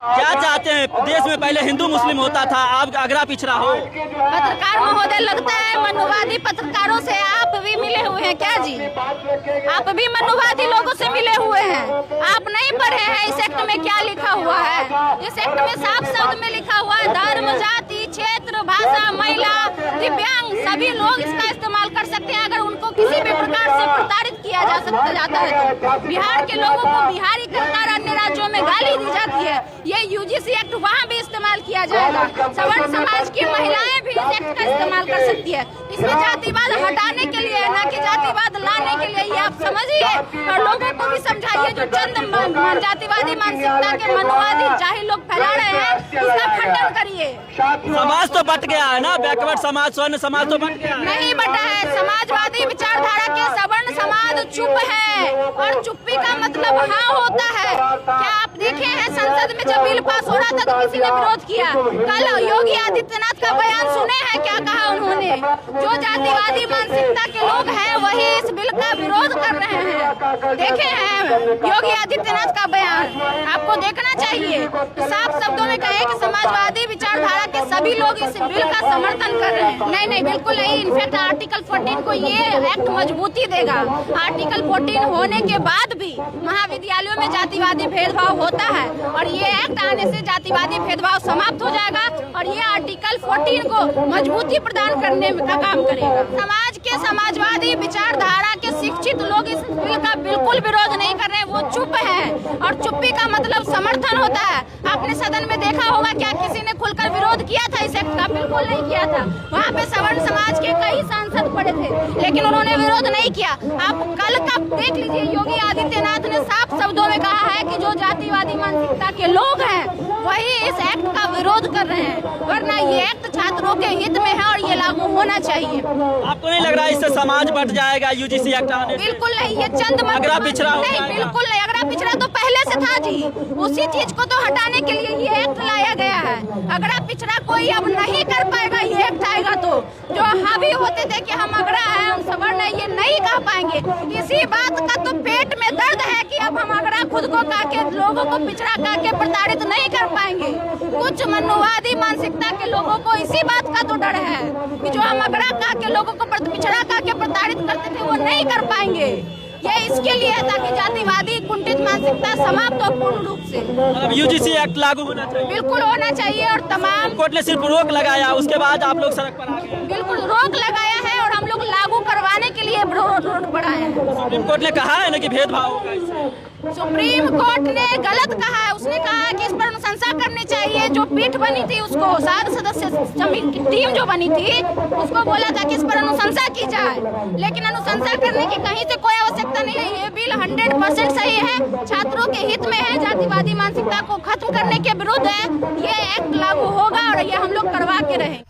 क्या चाहते हैं? देश में पहले हिंदू मुस्लिम होता था, अब अगरा पिछड़ा हो। पत्रकार महोदय, लगता है मनुवादी पत्रकारों से आप भी मिले हुए हैं क्या जी? आप भी मनुवादी लोगों से मिले हुए हैं। आप नहीं पढ़े हैं इस एक्ट में क्या लिखा हुआ है? इस एक्ट में साफ शब्द में लिखा हुआ है धर्म, जाति, क्षेत्र, भाषा, महिला, दिव्यांग सभी लोग इसका इस्तेमाल कर सकते हैं अगर उनको किसी भी प्रकार से प्रताड़ित किया जाता है तो। बिहार के लोगों को बिहारी कहकर अन्य राज्यों में गाली दी जाती है, ये यूजीसी एक्ट वहाँ भी इस्तेमाल किया जाएगा। सवर्ण समाज की महिलाएं भी इस एक्ट का इस्तेमाल कर सकती है। इसमें जातिवाद हटाने के लिए, न कि जातिवाद लाने के लिए, ये आप समझिए और लोगों को भी समझाइए। जो चंद जातिवादी मानसिकता के मनुवादी जाहिल लोग फैला रहे हैं, इसका खंडन करिए। समाज तो बट गया है ना, बैकवर्ड समाज, स्वर्ण समाज तो बट गया है। नहीं बटा है। समाजवादी विचारधारा के सवर्ण समाज चुप है और चुप्पी का मतलब हाँ होता है। क्या आप देखे हैं संसद में जब बिल पास हो रहा था तो किसी ने विरोध किया? कल योगी आदित्यनाथ का बयान सुने हैं, क्या कहा उन्होंने? जो जातिवादी मानसिकता के लोग हैं वही इस बिल का विरोध कर रहे हैं। देखे हैं योगी आदित्यनाथ का बयान? आपको देखना चाहिए। साफ शब्दों में कहे कि समाजवादी विचारधारा के सभी लोग इस बिल का समर्थन कर रहे हैं। नहीं, बिल्कुल नहीं। इनफैक्ट आर्टिकल 14 को ये एक्ट मजबूती देगा। आर्टिकल 14 होने के बाद भी महाविद्यालयों में जातिवादी भेदभाव होता है और ये एक्ट आने से जातिवादी भेदभाव समाप्त हो जाएगा और ये आर्टिकल 14 को मजबूती प्रदान करने का काम करेगा। समाज के समाजवादी विचारधारा के शिक्षित लोग इस बिल का बिल्कुल विरोध नहीं कर रहे हैं, वो चुप है और चुप्पी का मतलब समर्थन होता है। आपने सदन में देखा होगा क्या किसी ने खुलकर विरोध किया था इस एक्ट का? बिल्कुल नहीं किया था। वहाँ पे सवर्ण समाज के कई सांसद पड़े थे लेकिन उन्होंने विरोध नहीं किया। आप कल का देख लीजिए, योगी आदित्यनाथ ने साफ शब्दों में कहा है कि जो जातिवादी मानसिकता के लोग हैं वही इस एक्ट का विरोध कर रहे हैं, वरना ये एक्ट छात्रों के हित में है और ये लागू होना चाहिए। आपको नहीं लग रहा है इससे समाज बट जाएगा यूजीसी एक्ट आने से? बिल्कुल नहीं। ये चंद अगरा पिछड़ा हो नहीं, बिल्कुल नहीं। अगरा पिछड़ा तो पहले से था जी। उसी चीज को तो हटाने के लिए ये एक्ट लाया गया है। अगरा पिछड़ा कोई अब नहीं कर पाएगा। ये एक्ट आएगा तो जो हावी होते थे कि हम अगरा है, हम सवर्ण है, ये नहीं कह पाएंगे। इसी बात का तो पेट में दर्द है कि अब हम अगरा खुद को कह के लोगों को पिछड़ा कह के प्रताड़ित नहीं कर पाएंगे। कुछ मनुवादी मानसिकता के लोगों को इसी बात का तो डर है कि जो हम अगरा कह के लोगों को पिछड़ा कह के प्रताड़ित करते थे वो नहीं कर पाएंगे। ये इसके लिए है ताकि जातिवादी कुंठित मानसिकता समाप्त हो पूर्ण रूप से। मतलब यूजीसी एक्ट लागू होना चाहिए? बिल्कुल होना चाहिए और तमाम कोर्ट ने सिर्फ रोक लगाया, उसके बाद आप लोग सड़क पर आ गए? बिल्कुल रोक लगाया है और हम लोग लागू करवाने के लिए रोड बढ़ाए हैं। सुप्रीम कोर्ट ने कहा है ना कि भेदभाव होगा इससे? सुप्रीम कोर्ट ने गलत कहा है। उसने कहा है कि इस पर अनुशंसा करनी चाहिए। जो पीठ बनी थी उसको 7 सदस्य की टीम जो बनी थी उसको बोला था कि इस पर अनुशंसा की जाए, लेकिन अनुशंसा करने की कहीं से कोई आवश्यकता नहीं है। ये बिल 100% सही है, छात्रों के हित में है, जातिवादी मानसिकता को खत्म करने के विरुद्ध है। ये एक्ट लागू होगा और ये हम लोग करवा के रहेंगे।